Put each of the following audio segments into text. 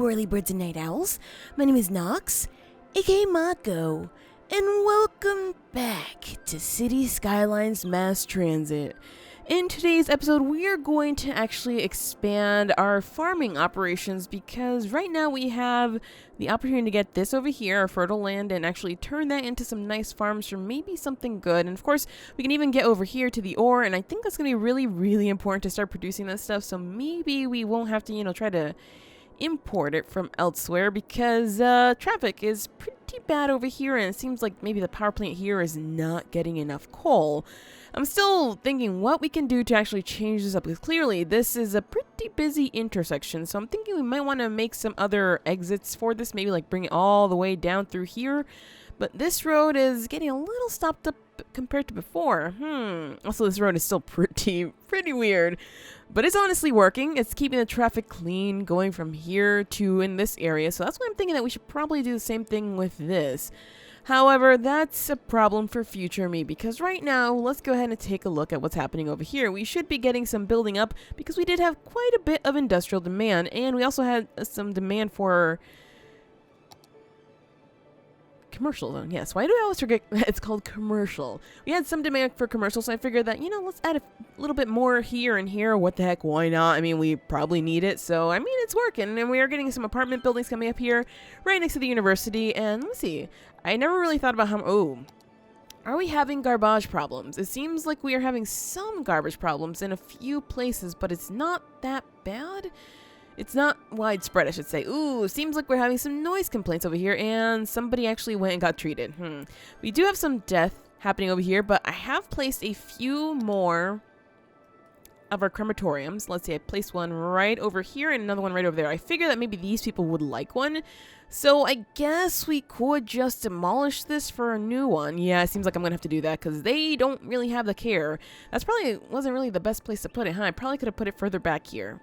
early birds and night owls. My name is Nox, aka Mako, and welcome back to City Skylines Mass Transit. In today's episode, we are going to actually expand our farming operations because right now we have the opportunity to get this over here, our fertile land, and actually turn that into some nice farms for maybe something good. And of course, we can even get over here to the ore, and I think that's going to be really important to start producing that stuff. So maybe we won't have to, try to import it from elsewhere because traffic is pretty bad over here, and it seems like maybe the power plant here is not getting enough coal. I'm still thinking what we can do to actually change this up, because clearly this is a pretty busy intersection, so I'm thinking we might want to make some other exits for this, maybe like bring it all the way down through here. But this road is getting a little stopped up compared to before. Also, this road is still pretty weird. But it's honestly working. It's keeping the traffic clean going from here to in this area. So that's why I'm thinking that we should probably do the same thing with this. However, that's a problem for future me, because right now, let's go ahead and take a look at what's happening over here. We should be getting some building up because we did have quite a bit of industrial demand, and we also had some demand for commercial zone. Yes, why do I always forget it's called commercial? We had some demand for commercial, so I figured that, let's add a little bit more here and here. What the heck, why not? I mean, we probably need it, so I mean, it's working, and we are getting some apartment buildings coming up here right next to the university. And let's see, I never really thought about are we having garbage problems? It seems like we are having some garbage problems in a few places, but it's not that bad. It's not widespread, I should say. Ooh, seems like we're having some noise complaints over here, and somebody actually went and got treated. We do have some death happening over here, but I have placed a few more of our crematoriums. Let's see, I placed one right over here and another one right over there. I figure that maybe these people would like one, so I guess we could just demolish this for a new one. Yeah, it seems like I'm gonna have to do that because they don't really have the care. That's probably wasn't really the best place to put it, huh? I probably could have put it further back here.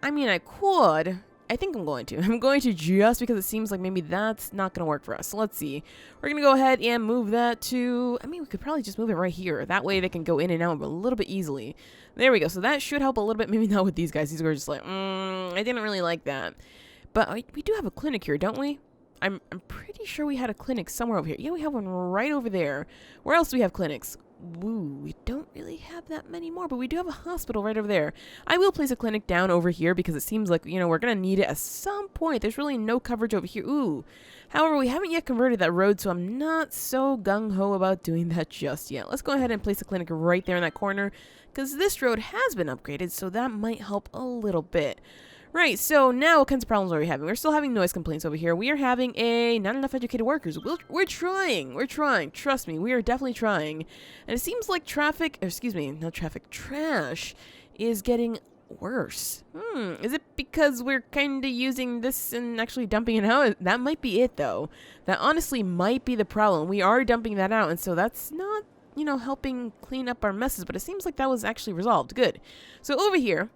I mean, I could. I think I'm going to. I'm going to just because it seems like maybe that's not going to work for us. So let's see. We're going to go ahead and move that to... I mean, we could probably just move it right here. That way they can go in and out a little bit easily. There we go. So that should help a little bit. Maybe not with these guys. These guys are just like, I didn't really like that. But we do have a clinic here, don't we? I'm pretty sure we had a clinic somewhere over here. Yeah, we have one right over there. Where else do we have clinics? Woo, we don't really have that many more, but we do have a hospital right over there. I will place a clinic down over here because it seems like, we're going to need it at some point. There's really no coverage over here. Ooh. However, we haven't yet converted that road, so I'm not so gung-ho about doing that just yet. Let's go ahead and place a clinic right there in that corner because this road has been upgraded, so that might help a little bit. Right, so now what kinds of problems are we having? We're still having noise complaints over here. We are having not enough educated workers. We're trying. Trust me, we are definitely trying. And it seems like trash is getting worse. Is it because we're kind of using this and actually dumping it out? That might be it, though. That honestly might be the problem. We are dumping that out, and so that's not, helping clean up our messes, but it seems like that was actually resolved. Good. So over here,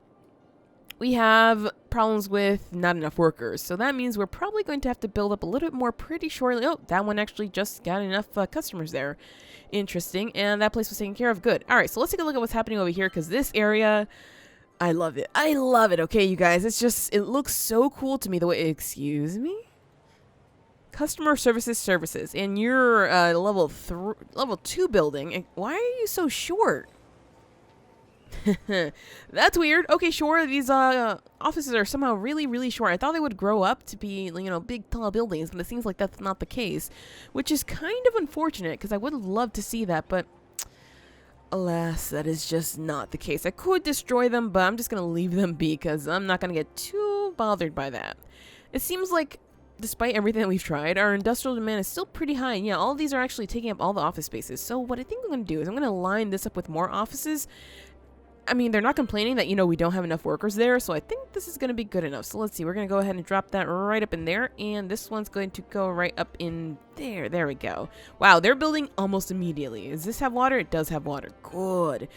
we have problems with not enough workers. So that means we're probably going to have to build up a little bit more pretty shortly. Oh, that one actually just got enough customers there. Interesting. And that place was taken care of. Good. All right, so let's take a look at what's happening over here because this area, I love it. I love it. Okay, you guys, it looks so cool to me the way, excuse me? Customer services. And you're level 2 building. Why are you so short? That's weird. Okay, sure, these offices are somehow really short. I thought they would grow up to be, big tall buildings, but it seems like that's not the case, which is kind of unfortunate because I would love to see that, but alas, that is just not the case. I could destroy them, but I'm just going to leave them be because I'm not going to get too bothered by that. It seems like despite everything that we've tried, our industrial demand is still pretty high. And yeah, all of these are actually taking up all the office spaces. So what I think I'm going to do is I'm going to line this up with more offices. I mean, they're not complaining that, we don't have enough workers there, so I think this is going to be good enough. So let's see, we're going to go ahead and drop that right up in there, and this one's going to go right up in there. There we go. Wow, they're building almost immediately. Does this have water? It does have water. Good.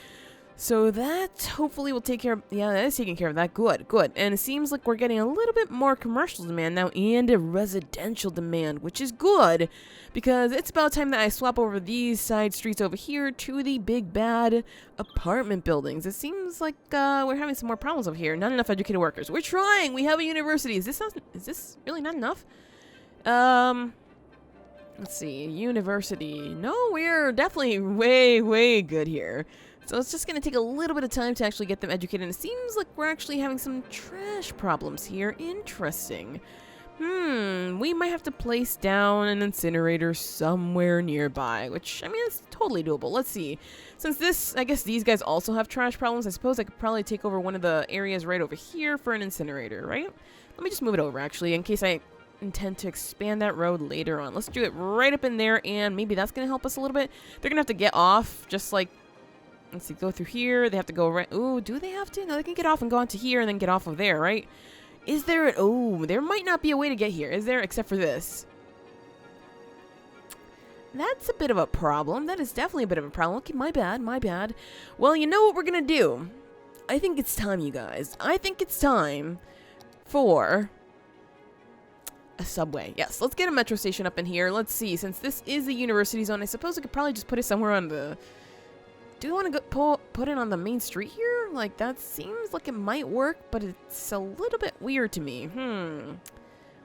So that hopefully will take care of, yeah, that is taking care of that. Good, good. And it seems like we're getting a little bit more commercial demand now and a residential demand, which is good because it's about time that I swap over these side streets over here to the big bad apartment buildings. It seems like we're having some more problems over here. Not enough educated workers. We're trying. We have a university. Is this really not enough? Let's see. University. No, we're definitely way, way good here. So it's just going to take a little bit of time to actually get them educated. And it seems like we're actually having some trash problems here. Interesting. We might have to place down an incinerator somewhere nearby, which, I mean, it's totally doable. Let's see. Since this, I guess these guys also have trash problems, I suppose I could probably take over one of the areas right over here for an incinerator, right? Let me just move it over, actually, in case I intend to expand that road later on. Let's do it right up in there, and maybe that's going to help us a little bit. They're going to have to get off, just like, let's see, go through here. They have to go right. Ooh, do they have to? No, they can get off and go onto here and then get off of there, right? Is there oh, there might not be a way to get here, is there? Except for this. That's a bit of a problem. That is definitely a bit of a problem. Okay, my bad, my bad. Well, you know what we're gonna do? I think it's time, you guys. I think it's time for a subway. Yes, let's get a metro station up in here. Let's see. Since this is a university zone, I suppose I could probably just put it somewhere on the... Do we want to go put it on the main street here? Like, that seems like it might work, but it's a little bit weird to me.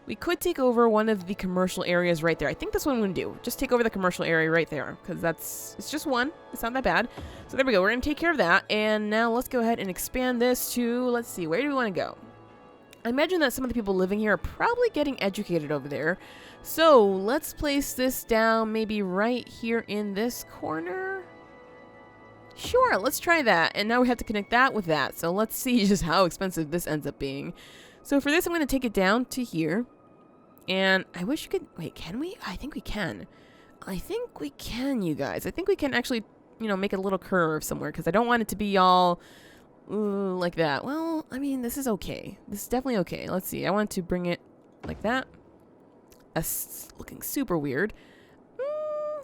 We could take over one of the commercial areas right there. I think that's what I'm going to do. Just take over the commercial area right there, because it's just one. It's not that bad. So there we go. We're going to take care of that. And now let's go ahead and expand this to, let's see, where do we want to go? I imagine that some of the people living here are probably getting educated over there. So let's place this down maybe right here in this corner. Sure, let's try that. And now we have to connect that with that. So let's see just how expensive this ends up being. So for this, I'm going to take it down to here. And I wish you could... Wait, can we? I think we can. I think we can, you guys. I think we can actually, you know, make a little curve somewhere. Because I don't want it to be all like that. Well, I mean, this is okay. This is definitely okay. Let's see. I want to bring it like that. That's looking super weird.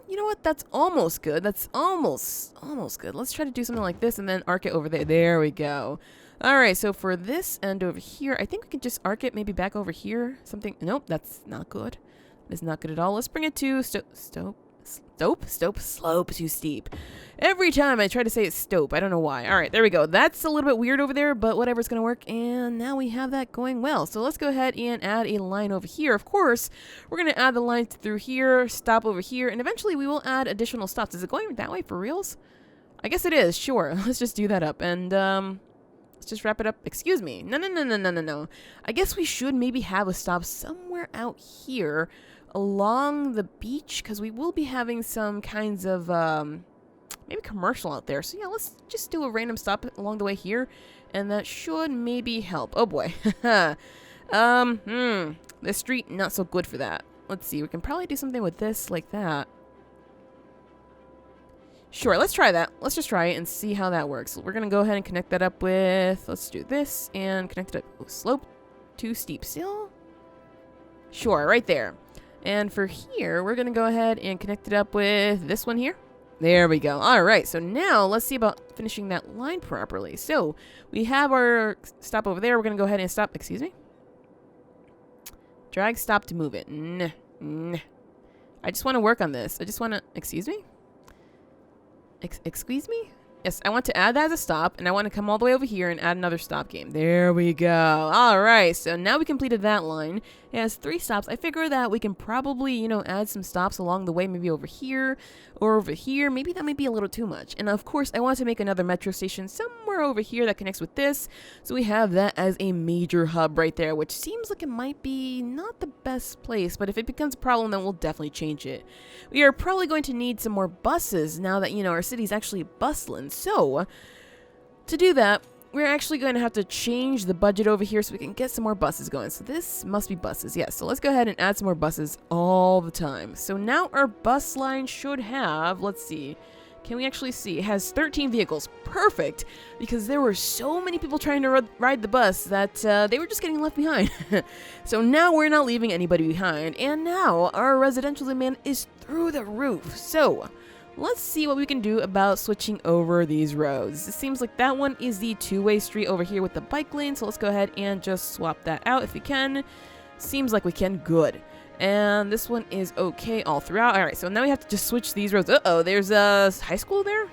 You know what? That's almost good. That's almost good. Let's try to do something like this and then arc it over there. There we go. All right, so for this end over here, I think we can just arc it maybe back over here. Something. Nope, that's not good. That's not good at all. Let's bring it to slope too steep. Every time I try to say it's stope, I don't know why. All right, there we go. That's a little bit weird over there, but whatever's going to work. And now we have that going well. So let's go ahead and add a line over here. Of course, we're going to add the line through here, stop over here, and eventually we will add additional stops. Is it going that way for reals? I guess it is. Sure. Let's just do that up. And let's just wrap it up. Excuse me. No. I guess we should maybe have a stop somewhere out here along the beach, because we will be having some kinds of maybe commercial out there. So yeah, let's just do a random stop along the way here, and that should maybe help. Oh boy. This street not so good for that. Let's see, we can probably do something with this like that. Sure, let's try that. Let's just try it and see how that works. We're gonna go ahead and connect that up with, let's do this and connect it up. Oh, slope too steep still. Sure, right there. And for here, we're going to go ahead and connect it up with this one here. There we go. All right, so now let's see about finishing that line properly. So we have our stop over there. We're going to go ahead and stop. Excuse me. Drag stop to move it. I just want to work on this. I just want to... Excuse me? Excuse me? Yes, I want to add that as a stop, and I want to come all the way over here and add another stop game. There we go. All right, so now we completed that line. It has 3 stops. I figure that we can probably, you know, add some stops along the way, maybe over here or over here. Maybe that might be a little too much. And of course, I want to make another metro station somewhere over here that connects with this. So we have that as a major hub right there, which seems like it might be not the best place, but if it becomes a problem, then we'll definitely change it. We are probably going to need some more buses now that, you know, our city's actually bustling. So to do that, we're actually going to have to change the budget over here so we can get some more buses going. So this must be buses. Yes, so let's go ahead and add some more buses all the time. So now our bus line should have, let's see, can we actually see? It has 13 vehicles. Perfect, because there were so many people trying to ride the bus that they were just getting left behind. So now we're not leaving anybody behind. And now our residential demand is through the roof. So let's see what we can do about switching over these roads. It seems like that one is the two-way street over here with the bike lane, so let's go ahead and just swap that out if we can. Seems like we can. Good. And this one is okay all throughout. Alright, so now we have to just switch these roads. Uh-oh, there's a high school there?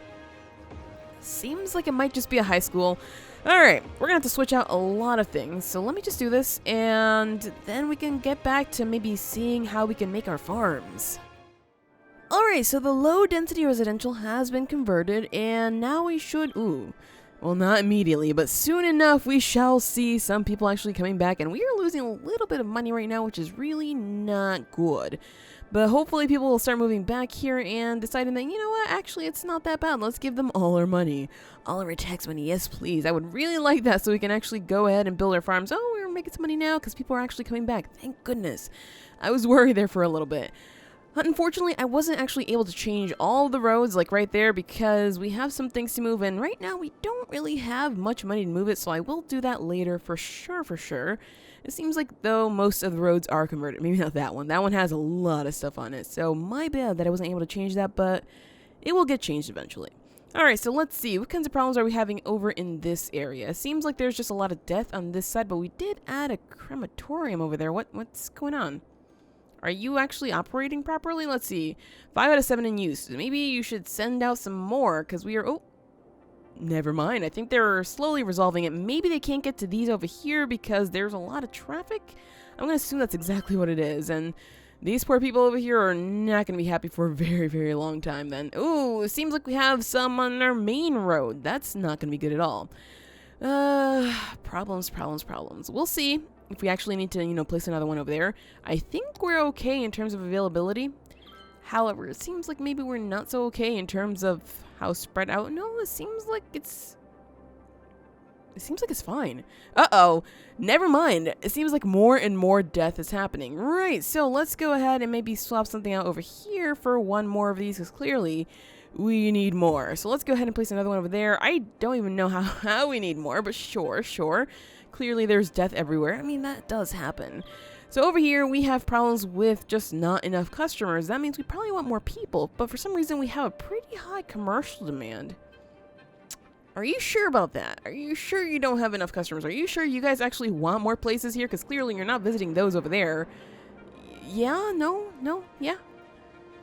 Seems like it might just be a high school. Alright, we're gonna have to switch out a lot of things. So let me just do this, and then we can get back to maybe seeing how we can make our farms. Alright, so the low density residential has been converted, and now we should, well, not immediately, but soon enough we shall see some people actually coming back, and we are losing a little bit of money right now, which is really not good. But hopefully people will start moving back here and deciding that, you know what, actually it's not that bad. Let's give them all our money. All our tax money, yes please. I would really like that so we can actually go ahead and build our farms. Oh, we're making some money now because people are actually coming back. Thank goodness. I was worried there for a little bit. Unfortunately, I wasn't actually able to change all the roads like right there because we have some things to move, and right now we don't really have much money to move it, so I will do that later for sure. It seems like though most of the roads are converted. Maybe not that one. That one has a lot of stuff on it, so my bad that I wasn't able to change that, but it will get changed eventually. Alright, so let's see. What kinds of problems are we having over in this area? It seems like there's just a lot of death on this side, but we did add a crematorium over there. What's going on? Are you actually operating properly? Let's see. 5 out of 7 in use. Maybe you should send out some more, because we are... Oh, never mind. I think they're slowly resolving it. Maybe they can't get to these over here because there's a lot of traffic. I'm going to assume that's exactly what it is. And these poor people over here are not going to be happy for a very, very long time then. Ooh, it seems like we have some on our main road. That's not going to be good at all. Problems. We'll see if we actually need to, you know, place another one over there. I think we're okay in terms of availability. However, it seems like maybe we're not so okay in terms of how spread out. No, it seems like it's fine. Uh-oh. Never mind. It seems like more and more death is happening. Right, so let's go ahead and maybe swap something out over here for one more of these, because clearly we need more. So let's go ahead and place another one over there. I don't even know how we need more, but sure. Clearly there's death everywhere. I mean, that does happen. So over here, we have problems with just not enough customers. That means we probably want more people, but for some reason we have a pretty high commercial demand. Are you sure about that? Are you sure you don't have enough customers? Are you sure you guys actually want more places here? Because clearly you're not visiting those over there. Yeah? No? Yeah?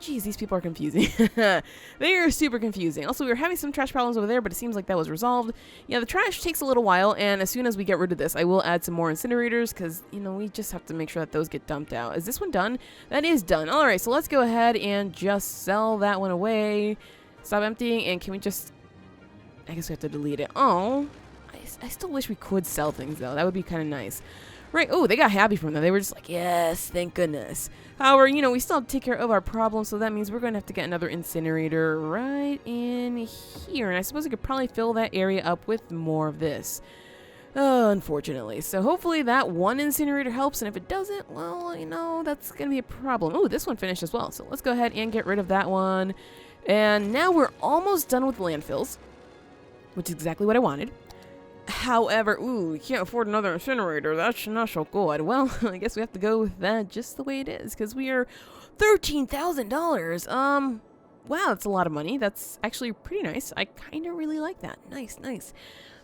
Jeez, these people are confusing. They are super confusing. Also, we were having some trash problems over there, but it seems like that was resolved. Yeah, the trash takes a little while, and as soon as we get rid of this, I will add some more incinerators, because, you know, we just have to make sure that those get dumped out. Is this one done? That is done. Alright, so let's go ahead and just sell that one away. Stop emptying, and can we just... I guess we have to delete it. Oh, I still wish we could sell things, though. That would be kind of nice. Right. Oh, they got happy from that. They were just like, yes, thank goodness. However, you know, we still have to take care of our problems, so that means we're going to have to get another incinerator right in here. And I suppose we could probably fill that area up with more of this. Unfortunately. So hopefully that one incinerator helps, and if it doesn't, well, you know, that's going to be a problem. Oh, this one finished as well. So let's go ahead and get rid of that one. And now we're almost done with landfills, which is exactly what I wanted. However, we can't afford another incinerator. That's not so good. Well, I guess we have to go with that just the way it is, because we are $13,000. Wow, that's a lot of money. That's actually pretty nice. I kind of really like that. Nice.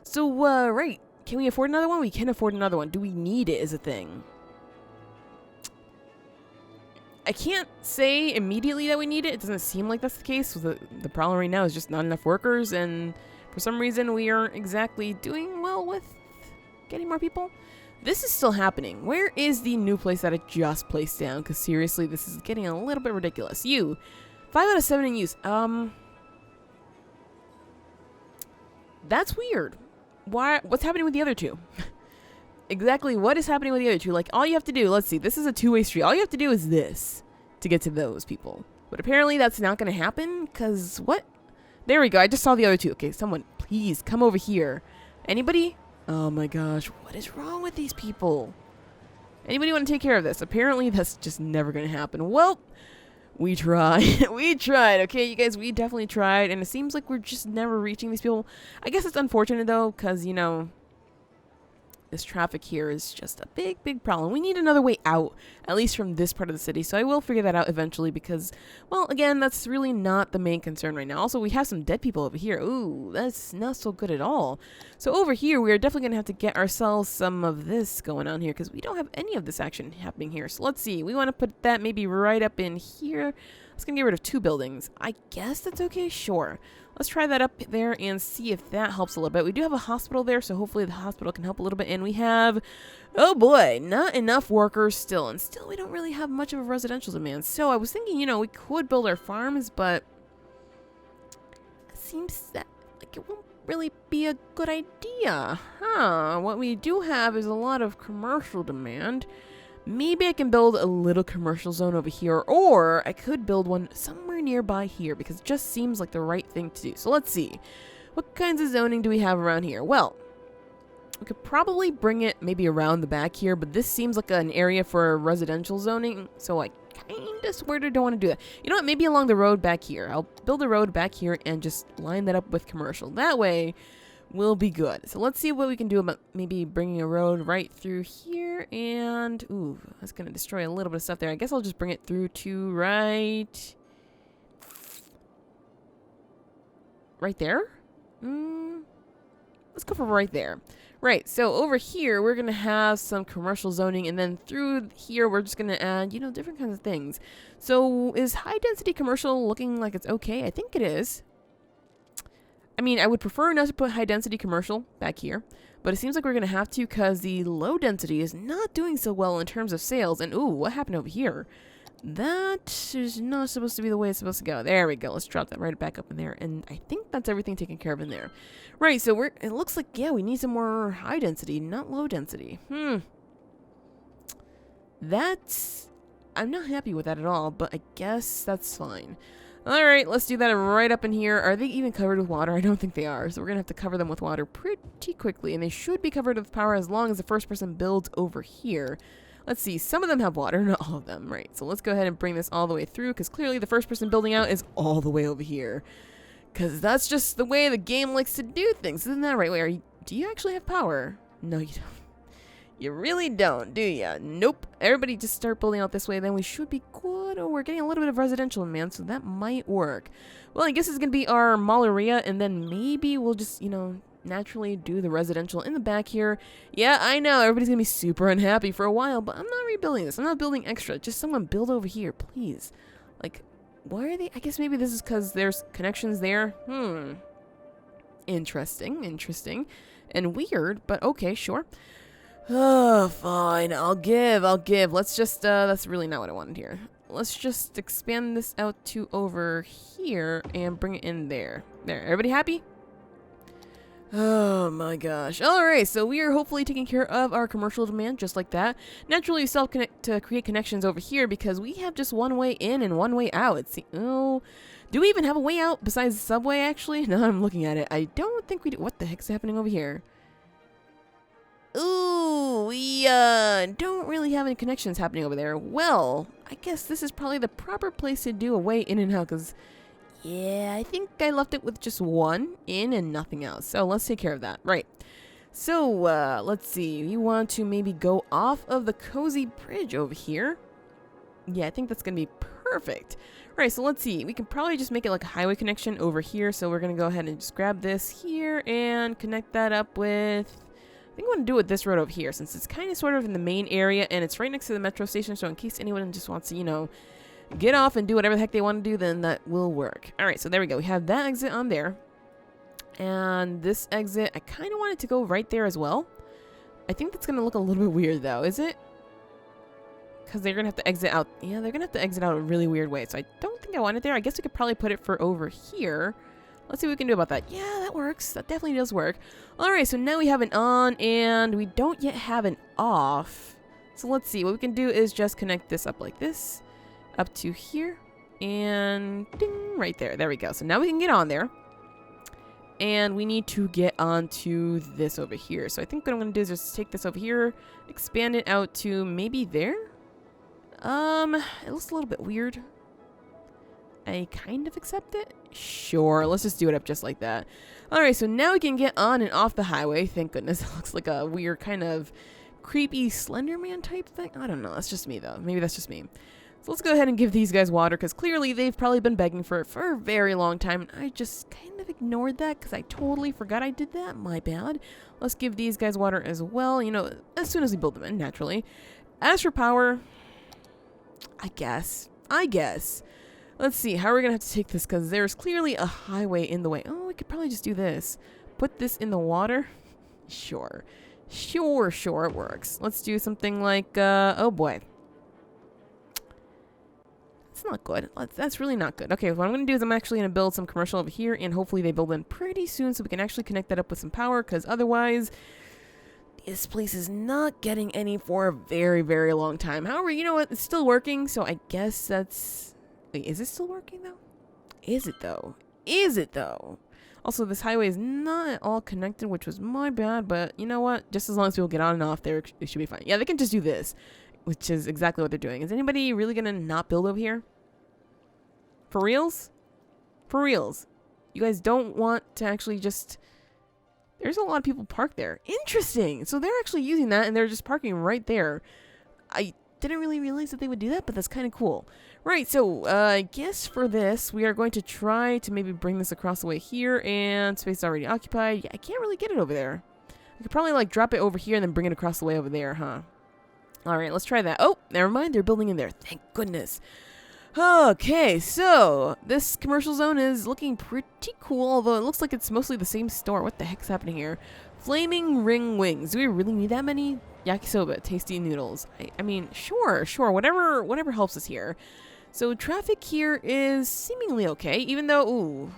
So, right. Can we afford another one? We can afford another one. Do we need it is a thing. I can't say immediately that we need it. It doesn't seem like that's the case. So the problem right now is just not enough workers, and for some reason, we aren't exactly doing well with getting more people. This is still happening. Where is the new place that I just placed down? Because seriously, this is getting a little bit ridiculous. 5 out of 7 in use. That's weird. What's happening with the other two? Exactly what is happening with the other two? Like, all you have to do, let's see, this is a two-way street. All you have to do is this to get to those people. But apparently that's not going to happen, because what? There we go. I just saw the other two. Okay, someone, please come over here. Anybody? Oh my gosh, what is wrong with these people? Anybody want to take care of this? Apparently that's just never going to happen. Well, we tried. We tried. Okay, you guys, we definitely tried, and it seems like we're just never reaching these people. I guess it's unfortunate though, because, you know, this traffic here is just a big, big problem. We need another way out, at least from this part of the city. So I will figure that out eventually because, well, again, that's really not the main concern right now. Also, we have some dead people over here. Ooh, that's not so good at all. So over here, we are definitely going to have to get ourselves some of this going on here because we don't have any of this action happening here. So let's see. We want to put that maybe right up in here. I was going to get rid of 2 buildings. I guess that's okay. Sure. Let's try that up there and see if that helps a little bit. We do have a hospital there, so hopefully the hospital can help a little bit. And we have, oh boy, not enough workers still. And still we don't really have much of a residential demand. So I was thinking, you know, we could build our farms, but it seems that like it won't really be a good idea. Huh. What we do have is a lot of commercial demand. Maybe I can build a little commercial zone over here, or I could build one somewhere nearby here because it just seems like the right thing to do. So let's see. What kinds of zoning do we have around here? Well, we could probably bring it maybe around the back here, but this seems like an area for residential zoning, so I kind of sort of don't want to do that. You know what? Maybe along the road back here. I'll build a road back here and just line that up with commercial. That way, we'll be good. So let's see what we can do about maybe bringing a road right through here. And, ooh, that's going to destroy a little bit of stuff there. I guess I'll just bring it through to right there. Let's go for right there. Right, so over here, we're going to have some commercial zoning, and then through here, we're just going to add, you know, different kinds of things. So is high-density commercial looking like it's okay? I think it is. I mean, I would prefer not to put high-density commercial back here, but it seems like we're going to have to because the low-density is not doing so well in terms of sales. And, ooh, what happened over here? That is not supposed to be the way it's supposed to go. There we go. Let's drop that right back up in there. And I think that's everything taken care of in there. Right, so it looks like, yeah, we need some more high-density, not low-density. I'm not happy with that at all, but I guess that's fine. Alright, let's do that right up in here. Are they even covered with water? I don't think they are. So we're going to have to cover them with water pretty quickly. And they should be covered with power as long as the first person builds over here. Let's see. Some of them have water, not all of them. Right, so let's go ahead and bring this all the way through. Because clearly the first person building out is all the way over here. Because that's just the way the game likes to do things. Isn't that right? Wait, do you actually have power? No, you don't. You really don't, do ya? Nope. Everybody just start building out this way, then we should be good. Oh, we're getting a little bit of residential demand, so that might work. Well, I guess it's going to be our mall area, and then maybe we'll just, you know, naturally do the residential in the back here. Yeah, I know, everybody's going to be super unhappy for a while, but I'm not rebuilding this. I'm not building extra. Just someone build over here, please. Like, why are they? I guess maybe this is because there's connections there. Interesting. And weird, but okay, sure. Oh, fine. I'll give. Let's just, that's really not what I wanted here. Let's just expand this out to over here and bring it in there. There. Everybody happy? Oh my gosh. Alright, so we are hopefully taking care of our commercial demand just like that. Naturally, we still have to create connections over here because we have just one way in and one way out. Oh, do we even have a way out besides the subway, actually? Now I'm looking at it. I don't think we do. What the heck's happening over here? Ooh, we don't really have any connections happening over there. Well, I guess this is probably the proper place to do a way in and out because, yeah, I think I left it with just one in and nothing else. So let's take care of that. Right. So, let's see. We want to maybe go off of the cozy bridge over here. Yeah, I think that's going to be perfect. Right, so let's see. We can probably just make it like a highway connection over here. So we're going to go ahead and just grab this here and connect that up with... I think I want to do it with this road over here since it's kind of sort of in the main area and it's right next to the metro station. So in case anyone just wants to, you know, get off and do whatever the heck they want to do, then that will work. All right, so there we go. We have that exit on there. And this exit, I kind of want it to go right there as well. I think that's going to look a little bit weird though, is it? Because they're going to have to exit out. Yeah, they're going to have to exit out a really weird way. So I don't think I want it there. I guess we could probably put it for over here. Let's see what we can do about that. Yeah, that works. That definitely does work. Alright, so now we have an on, and we don't yet have an off. So let's see. What we can do is just connect this up like this. Up to here. And ding, right there. There we go. So now we can get on there. And we need to get onto this over here. So I think what I'm going to do is just take this over here. Expand it out to maybe there. It looks a little bit weird. I kind of accept it. Sure, let's just do it up just like that. Alright, so now we can get on and off the highway. Thank goodness. It looks like a weird kind of creepy Slender Man type thing. I don't know. That's just me, though. Maybe that's just me. So let's go ahead and give these guys water, because clearly they've probably been begging for it for a very long time. And I just kind of ignored that because I totally forgot I did that. My bad. Let's give these guys water as well, you know, as soon as we build them in, naturally. As for power, I guess. Let's see, how are we going to have to take this? Because there's clearly a highway in the way. Oh, we could probably just do this. Put this in the water. Sure, it works. Let's do something like, oh boy. It's not good. That's really not good. Okay, what I'm going to do is I'm actually going to build some commercial over here, and hopefully they build in pretty soon so we can actually connect that up with some power, because otherwise this place is not getting any for a very, very long time. However, you know what? It's still working, so I guess that's... Wait, is it still working, though? Is it, though? Also, this highway is not at all connected, which was my bad, but you know what? Just as long as people get on and off there, it should be fine. Yeah, they can just do this, which is exactly what they're doing. Is anybody really going to not build over here? For reals? For reals. You guys don't want to actually just... There's a lot of people parked there. Interesting! So they're actually using that, and they're just parking right there. I didn't really realize that they would do that, but that's kind of cool. Right, so I guess for this, we are going to try to maybe bring this across the way here, and space is already occupied. Yeah, I can't really get it over there. I could probably, like, drop it over here and then bring it across the way over there, huh? Alright, let's try that. Oh, never mind. They're building in there. Thank goodness. Okay, so this commercial zone is looking pretty cool, although it looks like it's mostly the same store. What the heck's happening here? Flaming ring wings. Do we really need that many? Yakisoba, tasty noodles. I mean, sure, whatever helps us here. So traffic here is seemingly okay, even though, ooh.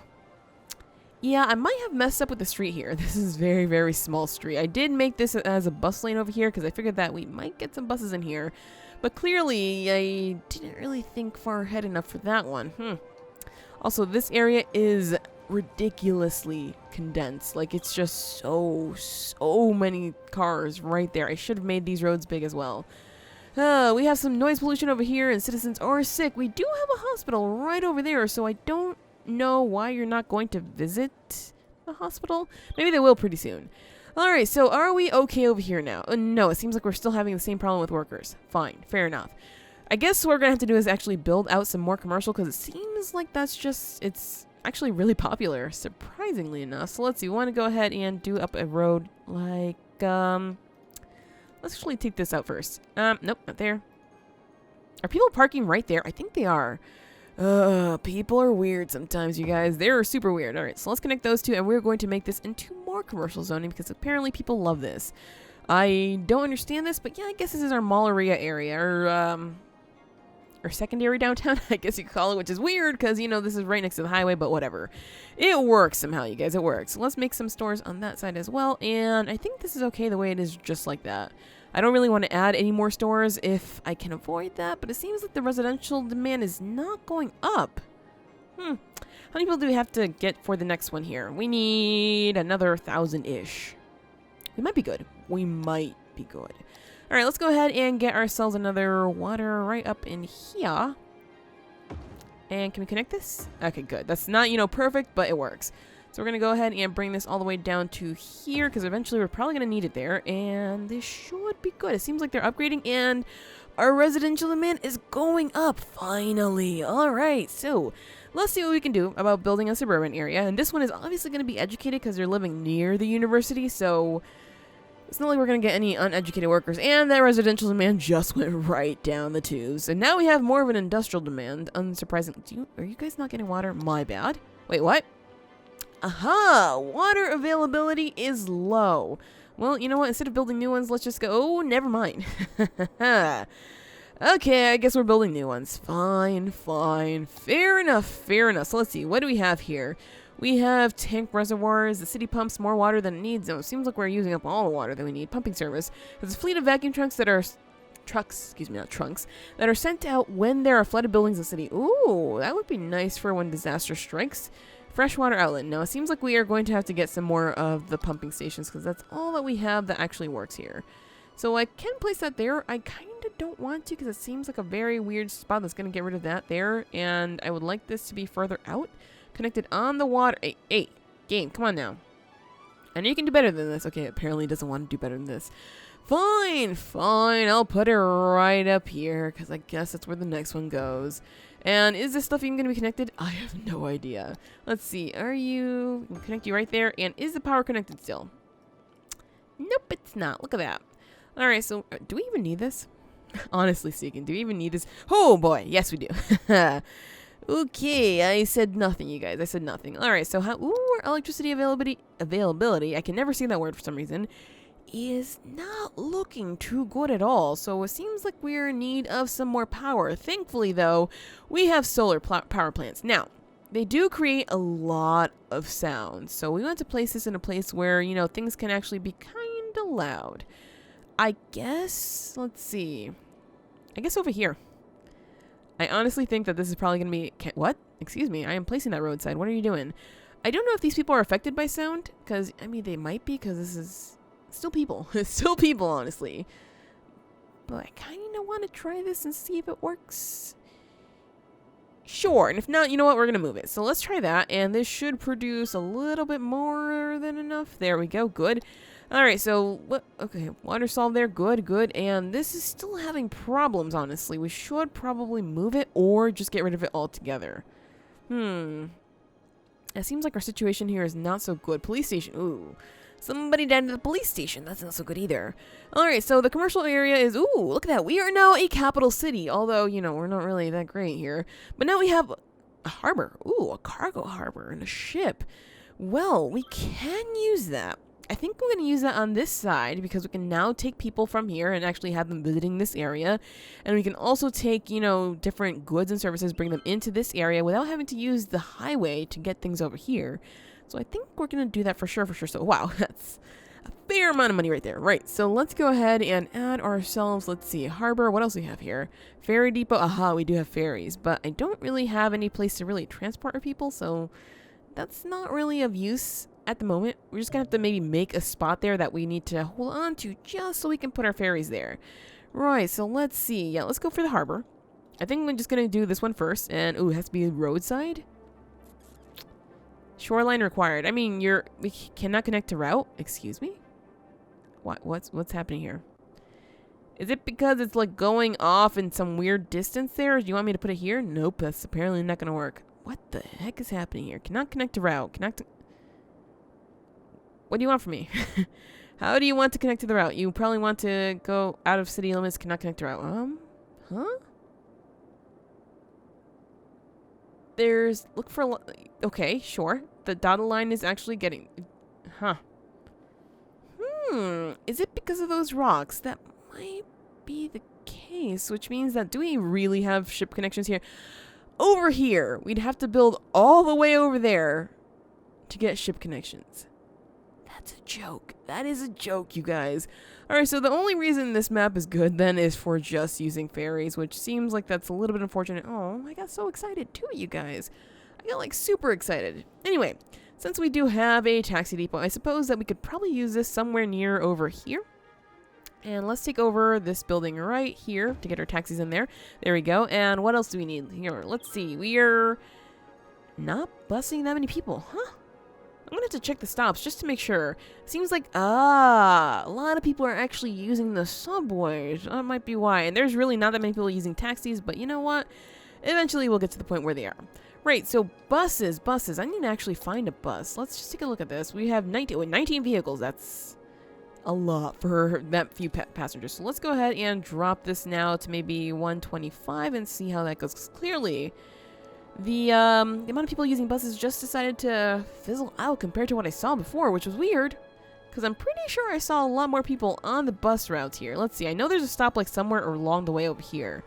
Yeah, I might have messed up with the street here. This is very, very small street. I did make this as a bus lane over here because I figured that we might get some buses in here. But clearly, I didn't really think far ahead enough for that one. Also, this area is ridiculously condensed. Like, it's just so many cars right there. I should have made these roads big as well. We have some noise pollution over here, and citizens are sick. We do have a hospital right over there, so I don't know why you're not going to visit the hospital. Maybe they will pretty soon. Alright, so are we okay over here now? No, it seems like we're still having the same problem with workers. Fine, fair enough. I guess what we're going to have to do is actually build out some more commercial, because it seems like it's actually really popular, surprisingly enough. So let's see, we want to go ahead and do up a road like, let's actually take this out first. Nope, not there. Are people parking right there? I think they are. People are weird sometimes, you guys. They're super weird. Alright, so let's connect those two, and we're going to make this into more commercial zoning, because apparently people love this. I don't understand this, but yeah, I guess this is our Malloria area, or secondary downtown, I guess you could call it, which is weird, because, you know, this is right next to the highway, but whatever. It works somehow, you guys, it works. So let's make some stores on that side as well, and I think this is okay the way it is just like that. I don't really want to add any more stores if I can avoid that, but it seems like the residential demand is not going up. How many people do we have to get for the next one here? We need another 1,000-ish. We might be good. Alright, let's go ahead and get ourselves another water right up in here. And can we connect this? Okay, good. That's not, you know, perfect, but it works. So we're going to go ahead and bring this all the way down to here, because eventually we're probably going to need it there. And this should be good. It seems like they're upgrading, and our residential demand is going up, finally. Alright, so let's see what we can do about building a suburban area. And this one is obviously going to be educated because they're living near the university, so it's not like we're going to get any uneducated workers. And that residential demand just went right down the tubes. And now we have more of an industrial demand, unsurprisingly. Are you guys not getting water? My bad. Wait, what? Aha! Water availability is low. Well, you know what? Instead of building new ones, let's just go... Oh, never mind. Okay, I guess we're building new ones. Fine. Fair enough. So let's see. What do we have here? We have tank reservoirs. The city pumps more water than it needs. Oh, it seems like we're using up all the water that we need. Pumping service. There's a fleet of vacuum trucks that are... that are sent out when there are flooded buildings in the city. Ooh, that would be nice for when disaster strikes. Freshwater outlet. No, it seems like we are going to have to get some more of the pumping stations, because that's all that we have that actually works here. So I can place that there. I kind of don't want to because it seems like a very weird spot that's going to get rid of that there. And I would like this to be further out. Connected on the water. Hey, game, come on now. I know you can do better than this. Okay, apparently it doesn't want to do better than this. Fine, I'll put it right up here because I guess that's where the next one goes. And is this stuff even going to be connected? I have no idea. Let's see. Are you... We'll connect you right there. And is the power connected still? Nope, it's not. Look at that. Alright, so do we even need this? Honestly speaking, do we even need this? Oh boy, yes we do. Okay, I said nothing, you guys. I said nothing. Alright, so how... Ooh, our electricity availability. I can never see that word for some reason. Is not looking too good at all. So it seems like we're in need of some more power. Thankfully, though, we have solar power plants. Now, they do create a lot of sound. So we want to place this in a place where, you know, things can actually be kind of loud. I guess, let's see. I guess over here. I honestly think that this is probably going to be... What? Excuse me, I am placing that roadside. What are you doing? I don't know if these people are affected by sound. Because, I mean, they might be because this is... Still people. It's still people, honestly. But I kind of want to try this and see if it works. Sure. And if not, you know what? We're going to move it. So let's try that. And this should produce a little bit more than enough. There we go. Good. All right. So, okay. Water solved there. Good. And this is still having problems, honestly. We should probably move it or just get rid of it altogether. It seems like our situation here is not so good. Police station. Ooh. Somebody died at the police station. That's not so good either. Alright, so the commercial area is... Ooh, look at that. We are now a capital city. Although, you know, we're not really that great here. But now we have a harbor. Ooh, a cargo harbor and a ship. Well, we can use that. I think we're going to use that on this side because we can now take people from here and actually have them visiting this area. And we can also take, you know, different goods and services, bring them into this area without having to use the highway to get things over here. So I think we're going to do that for sure. So, wow, that's a fair amount of money right there. Right, so let's go ahead and add ourselves, let's see, harbor. What else do we have here? Ferry depot. Aha, we do have ferries. But I don't really have any place to really transport our people, so that's not really of use at the moment. We're just going to have to maybe make a spot there that we need to hold on to just so we can put our ferries there. Right, so let's see. Yeah, let's go for the harbor. I think I'm just going to do this one first. And, ooh, it has to be roadside. Shoreline required. I mean, we cannot connect to route. Excuse me? What's happening here? Is it because it's like going off in some weird distance there? Do you want me to put it here? Nope, that's apparently not going to work. What the heck is happening here? Cannot connect to route. What do you want from me? How do you want to connect to the route? You probably want to go out of city limits, cannot connect to route. Huh? Look for... Okay, sure. The dotted line is actually getting... Huh. Is it because of those rocks? That might be the case, which means that do we really have ship connections here? Over here, we'd have to build all the way over there to get ship connections. That's a joke. That is a joke, you guys. Alright, so the only reason this map is good then is for just using ferries, which seems like that's a little bit unfortunate. Oh, I got so excited too, you guys. I got like super excited. Anyway, since we do have a taxi depot, I suppose that we could probably use this somewhere near over here. And let's take over this building right here to get our taxis in there. There we go. And what else do we need here? Let's see. We are not busing that many people, huh? I'm going to have to check the stops just to make sure. Seems like, a lot of people are actually using the subways. That might be why. And there's really not that many people using taxis, but you know what? Eventually we'll get to the point where they are. Right, so buses. I need to actually find a bus. Let's just take a look at this. We have 19 vehicles. That's a lot for that few passengers. So let's go ahead and drop this now to maybe 125 and see how that goes. 'Cause clearly, the amount of people using buses just decided to fizzle out compared to what I saw before, which was weird. Because I'm pretty sure I saw a lot more people on the bus routes here. Let's see. I know there's a stop like somewhere along the way over here.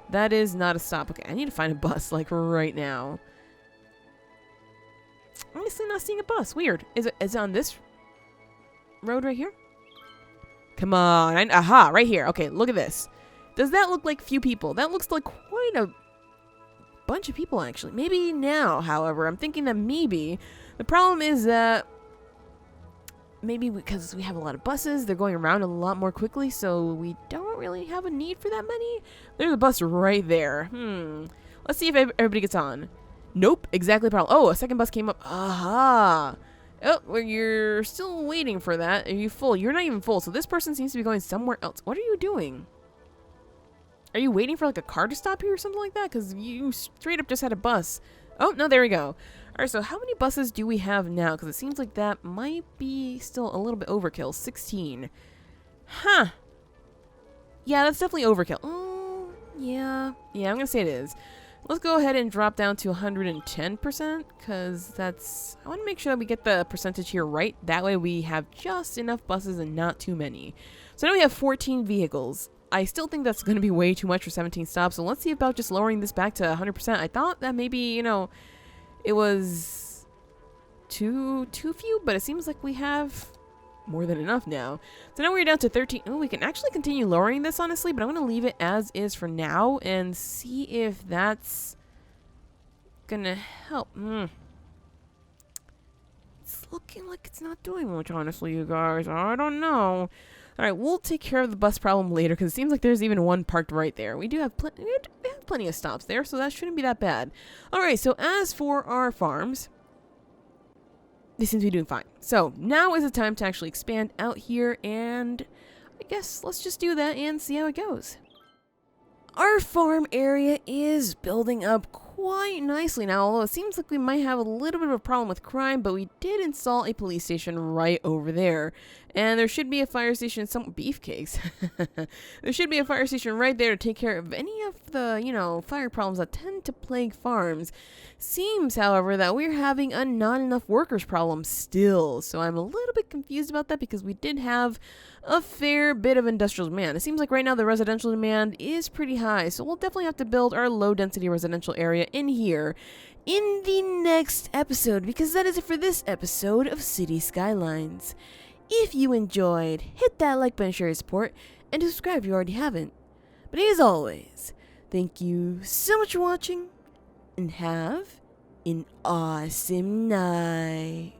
That is not a stop. Okay, I need to find a bus, like, right now. Honestly, not seeing a bus. Weird. Is it on this road right here? Come on. Aha, right here. Okay, look at this. Does that look like few people? That looks like quite a bunch of people, actually. Maybe now, however, I'm thinking that maybe the problem is that maybe because we have a lot of buses, they're going around a lot more quickly, so we don't really have a need for that many. There's a bus right there. Let's see if everybody gets on. Nope, exactly the problem. Oh, a second bus came up. Aha! Oh, well, you're still waiting for that. Are you full? You're not even full, so this person seems to be going somewhere else. What are you doing? Are you waiting for like a car to stop here or something like that? Because you straight up just had a bus. Oh, no, there we go. Alright, so how many buses do we have now? Because it seems like that might be still a little bit overkill. 16. Huh. Yeah, that's definitely overkill. Oh, yeah. Yeah, I'm going to say it is. Let's go ahead and drop down to 110%, because that's... I want to make sure that we get the percentage here right. That way we have just enough buses and not too many. So now we have 14 vehicles. I still think that's going to be way too much for 17 stops, so let's see about just lowering this back to 100%. I thought that maybe, you know, it was too few, but it seems like we have more than enough now. So now we're down to 13. Oh, we can actually continue lowering this, honestly, but I'm going to leave it as is for now and see if that's going to help. It's looking like it's not doing much, honestly, you guys. I don't know. Alright, we'll take care of the bus problem later, because it seems like there's even one parked right there. We have plenty of stops there, so that shouldn't be that bad. Alright, so as for our farms, they seem to be doing fine. So, now is the time to actually expand out here, and I guess let's just do that and see how it goes. Our farm area is building up quite nicely now, although it seems like we might have a little bit of a problem with crime, but we did install a police station right over there. And there should be a fire station, some beefcakes. There should be a fire station right there to take care of any of the, you know, fire problems that tend to plague farms. Seems, however, that we're having a not enough workers problem still. So I'm a little bit confused about that because we did have a fair bit of industrial demand. It seems like right now the residential demand is pretty high. So we'll definitely have to build our low density residential area in here in the next episode, because that is it for this episode of City Skylines. If you enjoyed, hit that like button, share your support, and subscribe if you already haven't. But as always, thank you so much for watching, and have an awesome night.